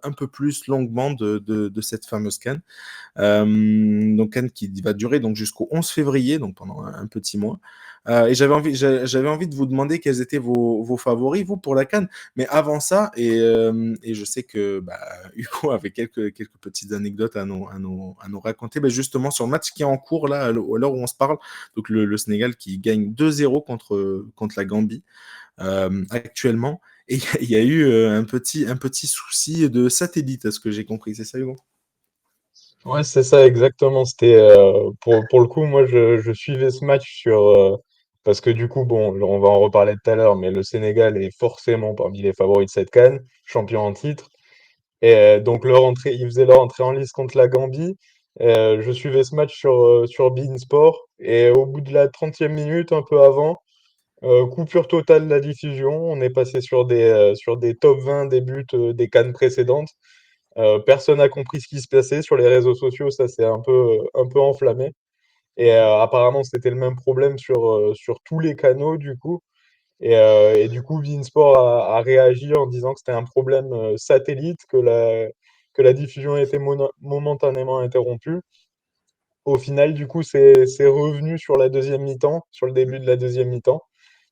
un peu plus longuement de cette fameuse CAN. Donc CAN qui va durer donc jusqu'au 11 février, donc pendant un petit mois. Et j'avais envie de vous demander quels étaient vos favoris, vous, pour la CAN. Mais avant ça, et je sais que Hugo avait quelques petites anecdotes à nous raconter, justement sur le match qui est en cours là, à l'heure où on se parle. Donc le Sénégal qui gagne 2-0 contre la Gambie actuellement. Et il y a eu un petit souci de satellite, à ce que j'ai compris. C'est ça, Hugo? Ouais, c'est ça exactement. C'était pour le coup, moi je suivais ce match parce que du coup, bon, on va en reparler tout à l'heure, mais le Sénégal est forcément parmi les favoris de cette CAN, champion en titre. Et donc ils faisaient leur entrée en lice contre la Gambie. Je suivais ce match sur beIN Sport et au bout de la 30e minute, un peu avant, coupure totale de la diffusion. On est passé sur des top 20 des buts des CAN précédentes. Personne n'a compris ce qui se passait sur les réseaux sociaux, ça s'est un peu enflammé. Et apparemment, c'était le même problème sur tous les canaux du coup. Et du coup, beIN Sport a réagi en disant que c'était un problème satellite, que la diffusion a été momentanément interrompue. Au final, du coup, c'est revenu sur la deuxième mi-temps, sur le début de la deuxième mi-temps.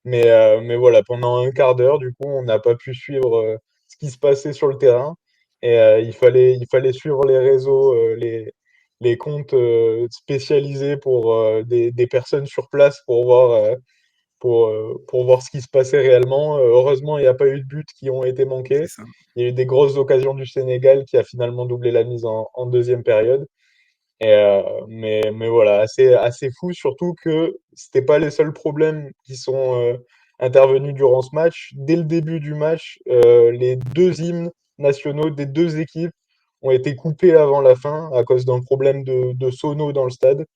Mais voilà, pendant un quart d'heure, du coup, on n'a pas pu suivre ce qui se passait sur le terrain. Et il fallait suivre les réseaux, les comptes spécialisés pour des personnes sur place pour voir ce qui se passait réellement. Heureusement, il n'y a pas eu de buts qui ont été C'est manqués. ça. Il y a eu des grosses occasions du Sénégal qui a finalement doublé la mise en deuxième période. Mais voilà, assez fou, surtout que c'était pas les seuls problèmes qui sont intervenus durant ce match. Dès le début du match, les deux hymnes nationaux des deux équipes ont été coupés avant la fin à cause d'un problème de sono dans le stade.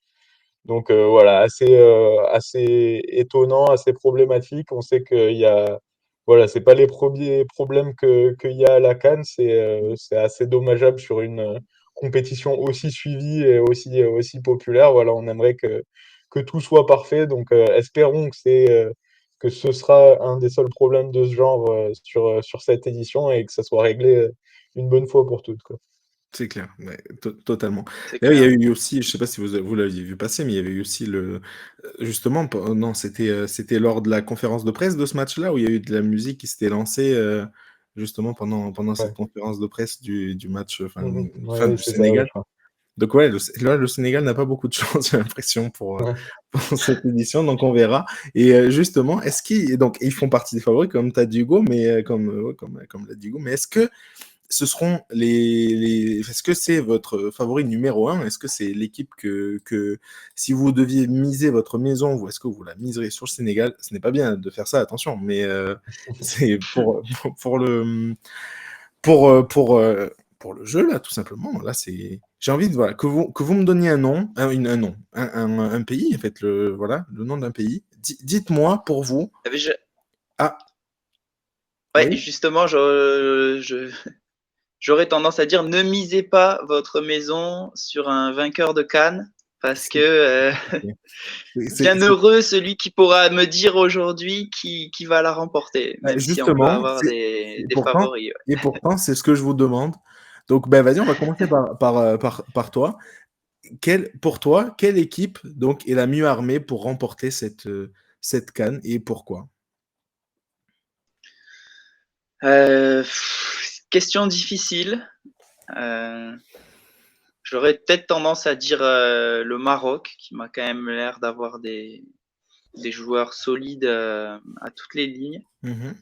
Donc voilà, assez étonnant, assez problématique. On sait qu'il y a, voilà, c'est pas les premiers problèmes qu'il y a à la CAN, c'est assez dommageable sur une compétition aussi suivie et aussi populaire. Voilà, on aimerait que tout soit parfait. Donc espérons que ce sera un des seuls problèmes de ce genre sur cette édition et que ça soit réglé une bonne fois pour toutes, quoi. C'est clair, ouais, totalement. C'est D'ailleurs, il y a clair. eu aussi, je sais pas si vous l'aviez vu passer, mais il y avait eu aussi justement, non, c'était lors de la conférence de presse de ce match-là où il y a eu de la musique qui s'était lancée justement pendant cette Ouais. conférence de presse du match, Mhm. Ouais, fin oui, du c'est ça, ouais, Sénégal. je crois. Donc ouais, là, le Sénégal n'a pas beaucoup de chance, j'ai l'impression, Ouais. pour cette édition, donc on verra. Et justement, donc ils font partie des favoris, comme tu as dit Hugo, mais ouais, comme l'a dit Hugo, mais est-ce que ce seront est-ce que c'est votre favori numéro un? Est-ce que c'est l'équipe que si vous deviez miser votre maison, ou est-ce que vous la miserez sur le Sénégal? Ce n'est pas bien de faire ça, attention, mais c'est pour, euh, pour, euh, pour le jeu, là, tout simplement. Là, j'ai envie de, voilà, que vous me donniez un nom, un nom, un pays, en fait, voilà, le nom d'un pays. Dites-moi pour vous. Je- Ah, Ouais, oui? justement, j'aurais tendance à dire ne misez pas votre maison sur un vainqueur de Cannes parce que C'est- bien heureux celui qui pourra me dire aujourd'hui qui va la remporter, même si on peut Justement, avoir et des pourtant, favoris. c'est ce que je vous demande. Donc, ben, vas-y, on va commencer par toi. Pour toi, quelle équipe donc est la mieux armée pour remporter cette CAN et pourquoi? Question difficile. Euh, J'aurais peut-être tendance à dire le Maroc, qui m'a quand même l'air d'avoir des joueurs solides à toutes les lignes. Mhm.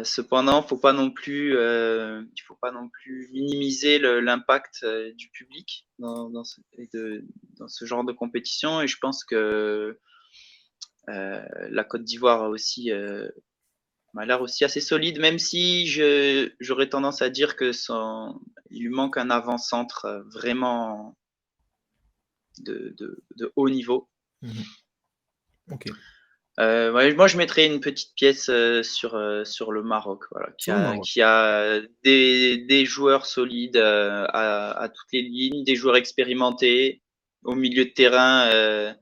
Cependant, il faut pas non plus minimiser l'impact du public dans ce genre de compétition. Et je pense que la Côte d'Ivoire m'a l'air aussi assez solide, même si j'aurais tendance à dire il lui manque un avant-centre vraiment de haut niveau. Mhm. Ok. Ouais, moi, je mettrais une petite pièce sur le Maroc, voilà, Sur le Maroc. qui a des joueurs solides à toutes les lignes, des joueurs expérimentés au milieu de terrain,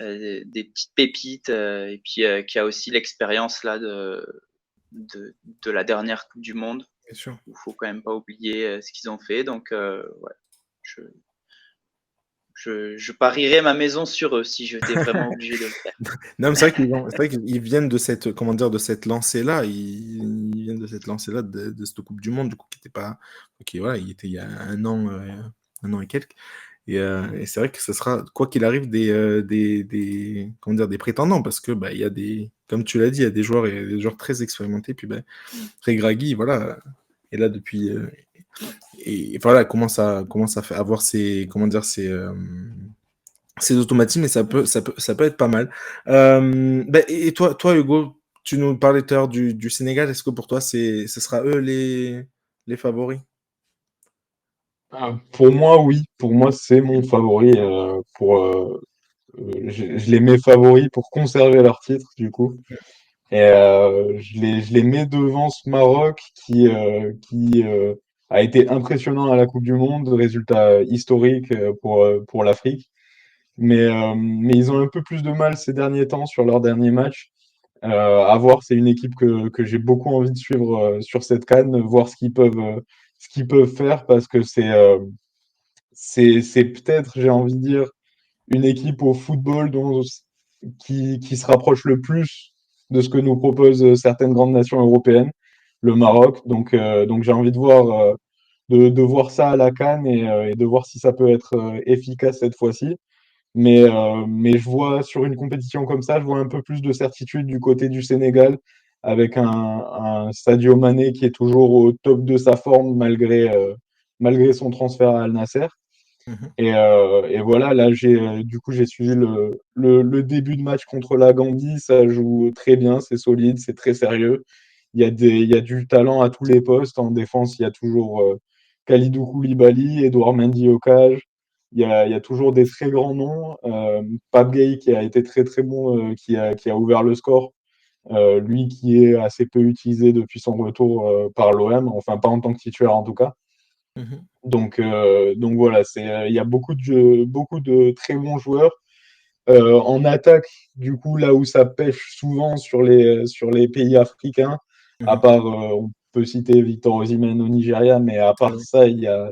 des petites pépites, et puis qui a aussi l'expérience là de la dernière Coupe du Monde. Bien sûr. Il faut quand même pas oublier ce qu'ils ont fait. Donc, ouais, je, je parierais ma maison sur eux si j'étais vraiment obligé de le faire. Non, mais c'est vrai qu'ils viennent de cette, comment dire, de cette lancée-là. Ils viennent de cette lancée-là de cette Coupe du Monde, du coup, qui était pas, ok, voilà, il était il y a un an et quelques. Et c'est vrai que ce sera, quoi qu'il arrive, comment dire, des prétendants, parce que bah, il y a des, comme tu l'as dit, il y a des joueurs très expérimentés. Puis bah, Regragui, voilà, est là depuis, et voilà, commence à avoir ses, comment dire, ses automatismes, et ça peut être pas mal. Bah, et toi, Hugo, tu nous parlais tout à l'heure du Sénégal. Est-ce que pour toi, ce sera eux les favoris? Pour moi, oui. Pour moi, c'est mon favori. Je les mets favoris pour conserver leur titre, du coup. Et je les mets devant ce Maroc qui a été impressionnant à la Coupe du Monde, résultat historique pour l'Afrique. Mais ils ont un peu plus de mal ces derniers temps sur leurs derniers matchs. À voir, c'est une équipe que j'ai beaucoup envie de suivre sur cette CAN, voir ce qu'ils peuvent faire parce que c'est peut-être, j'ai envie de dire, une équipe au football qui se rapproche le plus de ce que nous proposent certaines grandes nations européennes, le Maroc. Donc j'ai envie de de voir ça à la CAN et de voir si ça peut être efficace cette fois-ci. Mais je vois sur une compétition comme ça, je vois un peu plus de certitude du côté du Sénégal, avec un Sadio Mané qui est toujours au top de sa forme malgré son transfert à Al Nassr. Mhm. Et voilà, là, du coup, j'ai suivi le début de match contre la Gambie. Ça joue très bien, c'est solide, c'est très sérieux. Il y a du talent à tous les postes. En défense, il y a toujours Kalidou Koulibaly, Edouard Mendy au cage. Il y a toujours des très grands noms. Pape Gueye qui a été très très bon, qui a ouvert le score. Lui qui est assez peu utilisé depuis son retour par l'OM, enfin pas en tant que titulaire en tout cas. Mhm. Donc voilà, il y a beaucoup de très bons joueurs. En attaque, du coup, là où ça pêche souvent sur les pays africains, à Mhm. part, on peut citer Victor Osimhen au Nigeria, mais à C'est part vrai. ça,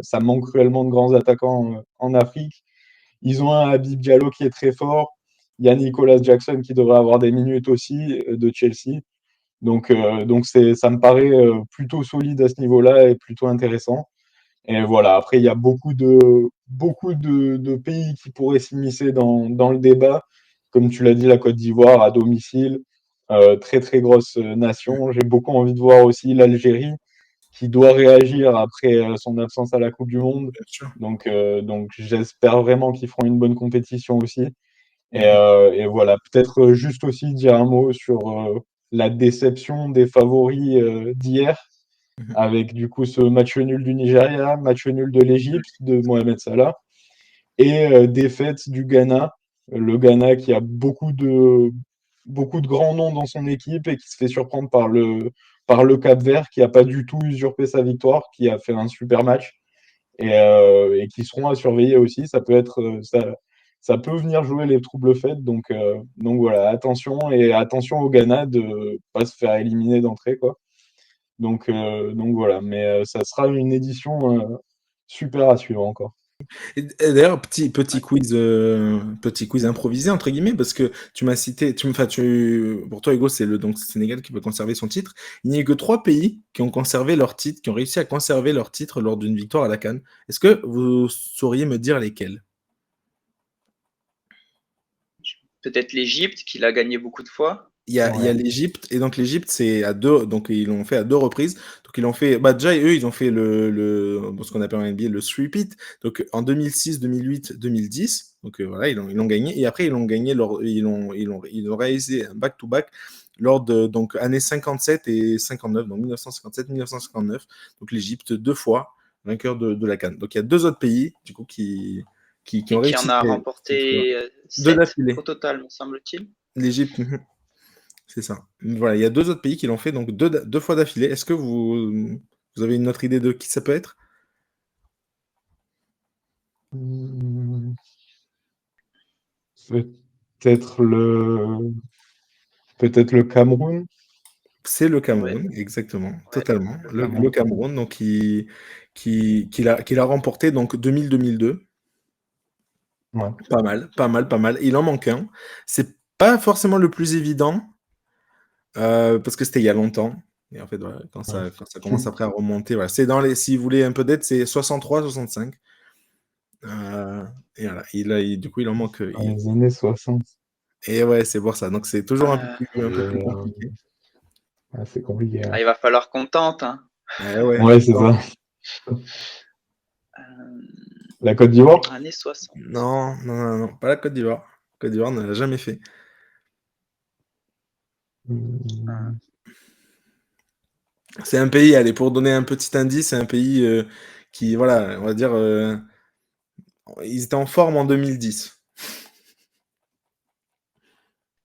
ça manque cruellement de grands attaquants en Afrique. Ils ont un Habib Diallo qui est très fort. Il y a Nicolas Jackson qui devrait avoir des minutes aussi de Chelsea. Ça me paraît plutôt solide à ce niveau-là et plutôt intéressant. Et voilà, après, il y a beaucoup de pays qui pourraient s'immiscer dans le débat. Comme tu l'as dit, la Côte d'Ivoire à domicile, très très grosse nation. J'ai beaucoup envie de voir aussi l'Algérie qui doit réagir après son absence à la Coupe du Monde. Bien sûr. Donc j'espère vraiment qu'ils feront une bonne compétition aussi. Mhm. Et voilà, peut-être juste aussi dire un mot sur la déception des favoris d'hier Mhm. avec du coup ce match nul du Nigeria, match nul de l'Égypte de Mohamed Salah et défaite du Ghana. Le Ghana qui a beaucoup de grands noms dans son équipe et qui se fait surprendre par le Cap-Vert qui n'a pas du tout usurpé sa victoire, qui a fait un super match et qui seront à surveiller aussi. Ça peut venir jouer les troubles faits. Donc voilà, attention et attention au Ghana de pas se faire éliminer d'entrée quoi. Donc voilà, mais ça sera une édition super à suivre encore. Et d'ailleurs, petit quiz improvisé entre guillemets, parce que tu m'as cité, enfin, pour toi, Hugo, c'est le Sénégal qui peut conserver son titre. Il n'y a eu que 3 pays qui ont conservé leur titre, qui ont réussi à conserver leur titre lors d'une victoire à la CAN. Est-ce que vous sauriez me dire lesquels? Peut-être l'Égypte, qui l'a gagné beaucoup de fois. Il y a Ouais. l'Égypte, et donc l'Égypte, c'est à deux, donc ils l'ont fait à 2 reprises. Donc ils l'ont fait, bah déjà, eux, ils ont fait bon, ce qu'on appelle en NBA le three-peat. Donc en 2006, 2008, 2010. Donc voilà, ils l'ont gagné. Et après, ils ont réalisé un back-to-back lors de, donc, années 57 et 59, donc 1957, 1959. Donc l'Égypte, 2 fois, vainqueur de la CAN. Donc il y a 2 autres pays, du coup, qui ont Et qui en réussi a cette fois. remporté Deux 7 au d'affilée. total, me semble-t-il. L'Égypte. C'est ça. Voilà, il y a 2 autres pays qui l'ont fait, donc 2 fois d'affilée. Est-ce que vous avez une autre idée de qui ça peut être? Hmm, Peut-être le peut-être le Cameroun. C'est le Ouais, Cameroun, exactement, ouais, totalement. le Le Cameroun. Cameroun, donc qu'il a remporté donc 2000-2002. Ouais. Pas mal, pas mal, pas mal. Il en manque un. C'est pas forcément le plus évident parce que c'était il y a longtemps. Et en fait, voilà, quand ça commence après à remonter, voilà. C'est dans les, si vous voulez un peu d'aide, c'est 63-65. Et voilà, du coup, il en manque. Dans les années 60. Et ouais, c'est pour ça. Donc, c'est toujours Euh, un peu plus Et, compliqué. c'est compliqué. il va falloir qu'on tente. Hein. Ouais. Ouais, c'est ça. Euh, La Côte d'Ivoire? années 60. Non, non, non, non, pas la Côte d'Ivoire. Côte d'Ivoire ne l'a jamais fait. Hein. C'est un pays, allez, pour donner un petit indice, c'est un pays qui, voilà, on va dire, ils étaient en forme en 2010.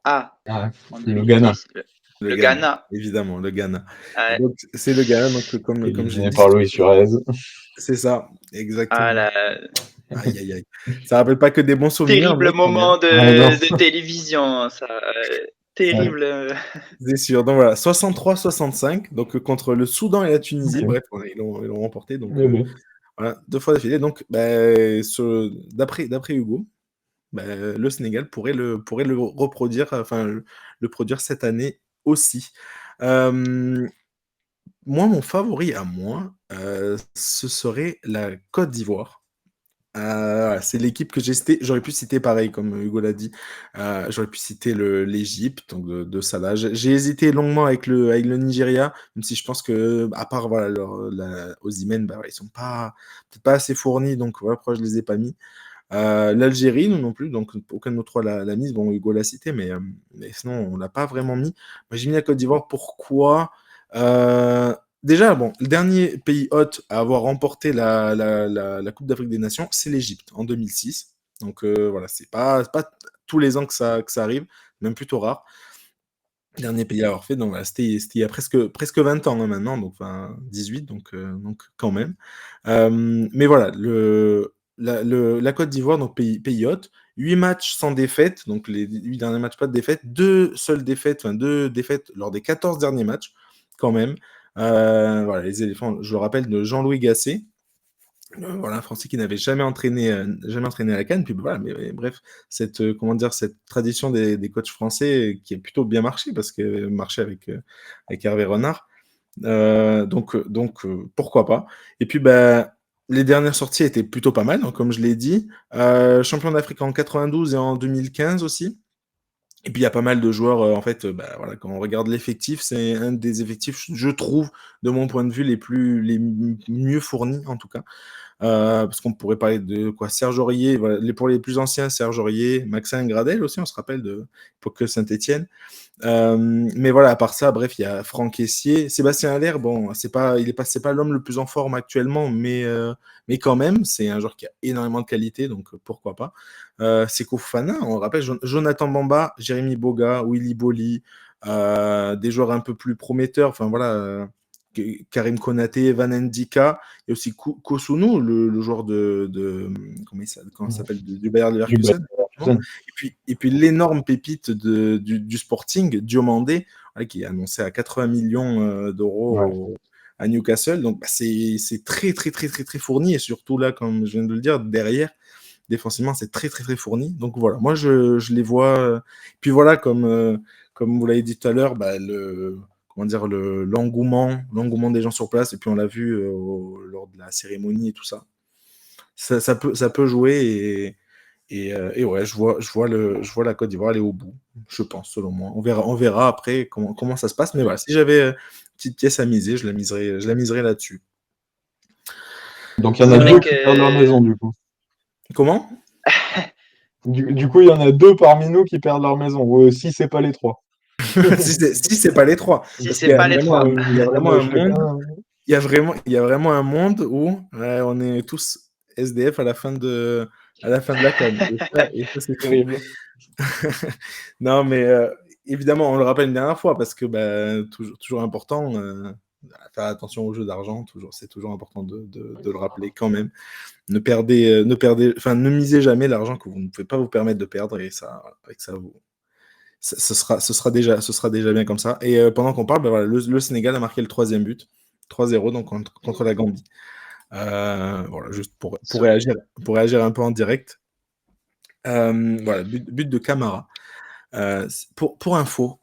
Ah, Ah, en le Ghana, 2010. Le Le Ghana, Ghana. évidemment, le Ghana. Et Ouais. donc, c'est le Ghana, donc, comme j'ai éliminé dit, par Luis Suarez. c'est ça, Ah, exactement. là, Aïe, aïe, aïe. Ça rappelle pas que des bons souvenirs, terrible mais quand même, moment Ah non, de télévision, ça. ouais. Terrible. c'est sûr. Donc voilà, 63-65, donc contre le Soudan et la Tunisie, Ok. bref, voilà, ils l'ont remporté, donc Eh ben. voilà, 2 fois d'affilée. Donc, ben, d'après Hugo, le Sénégal pourrait le reproduire, enfin le produire cette année aussi. Euh, Moi, mon favori à moi, ce serait la Côte d'Ivoire. Voilà, c'est l'équipe que j'ai citée. J'aurais pu citer pareil, comme Hugo l'a dit. J'aurais pu citer l'Égypte, donc de Salah. J'ai hésité longuement avec le Nigeria, même si je pense que, à part voilà, Osimhen, bah, ouais, ils sont peut-être pas assez fournis, donc voilà pourquoi je les ai pas mis. L'Algérie, nous non plus, donc aucun de nos trois l'a mise. Bon, Hugo l'a cité, mais sinon, on l'a pas vraiment mis. Moi, j'ai mis la Côte d'Ivoire. Pourquoi? Euh, Déjà, bon, le dernier pays hôte à avoir remporté la Coupe d'Afrique des Nations, c'est l'Égypte en 2006. Donc voilà, c'est pas tous les ans que ça arrive, même plutôt rare. Dernier pays à avoir fait, donc voilà, c'était il y a presque 20 ans hein, maintenant, donc enfin 18, donc quand même. Mais voilà, la Côte d'Ivoire, donc pays hôte, 8 matchs sans défaite, donc les 8 derniers matchs pas de défaite, 2 seules défaites, enfin 2 défaites lors des 14 derniers matchs, quand même. Voilà, les éléphants, je le rappelle, de Jean-Louis Gasset. Voilà, un Français qui n'avait jamais entraîné à la CAN. Puis voilà, mais bref, comment dire, cette tradition des coachs français qui a plutôt bien marché parce que marché avec Hervé Renard. Donc, pourquoi pas. Et puis bah, les dernières sorties étaient plutôt pas mal, hein, comme je l'ai dit. Champion d'Afrique en 92 et en 2015 aussi. Et puis il y a pas mal de joueurs, en fait, bah, voilà, quand on regarde l'effectif, c'est un des effectifs, je trouve, de mon point de vue, les mieux fournis en tout cas. Parce qu'on pourrait parler de quoi Serge Aurier, voilà, pour les plus anciens, Serge Aurier, Maxime Gradel aussi, on se rappelle de l'époque Saint-Etienne. Mais voilà, à part ça, bref, il y a Franck Essier. Sébastien Haller, bon, c'est pas l'homme le plus en forme actuellement, mais quand même, c'est un joueur qui a énormément de qualité, donc pourquoi pas. Seko Fofana, on rappelle Jonathan Bamba, Jérémy Boga, Willy Boli, des joueurs un peu plus prometteurs, enfin voilà. Karim Konaté, Van Ndika, et aussi Kosunu, le joueur comment il s'appelle, du Bayern Du Leverkusen. Bayern. Et puis l'énorme pépite du Sporting, Diomandé, qui est annoncé à 80 millions Ouais. d'euros à Newcastle. Donc bah, c'est très, très, très, très, très fourni. Et surtout là, comme je viens de le dire, derrière, défensivement, c'est très, très, très fourni. Donc voilà, moi, je les vois. Puis voilà, comme vous l'avez dit tout à l'heure, bah, comment dire, l'engouement des gens sur place. Et puis on l'a vu lors de la cérémonie et tout ça. Ça peut jouer et ouais, je vois la Côte d'Ivoire aller au bout, je pense, selon moi. On verra après comment ça se passe. Mais voilà, si j'avais une petite pièce à miser, je la miserais là-dessus. Donc il y en C'est a vrai deux qui perdent leur que maison, du coup. Comment? Du coup, il y en a deux parmi nous qui perdent leur maison. Si c'est pas les trois. Si c'est pas les trois. si Parce c'est qu'il y a pas les vraiment, trois. il y a vraiment un Chacun. monde. Il y a vraiment un monde où on est tous SDF à la fin de la CAN. Et ça, c'est fou. Terrible. Non, mais évidemment, on le rappelle une dernière fois parce que toujours important, faire attention aux jeux d'argent, c'est toujours important de le rappeler quand même. Ne misez jamais l'argent que vous ne pouvez pas vous permettre de perdre et ça, avec ça, ce sera déjà bien comme ça. Et pendant qu'on parle, voilà, le Sénégal a marqué le 3e but, 3-0 donc contre la Gambie. Voilà, juste pour réagir un peu en direct. Voilà, but de Camara. Pour info,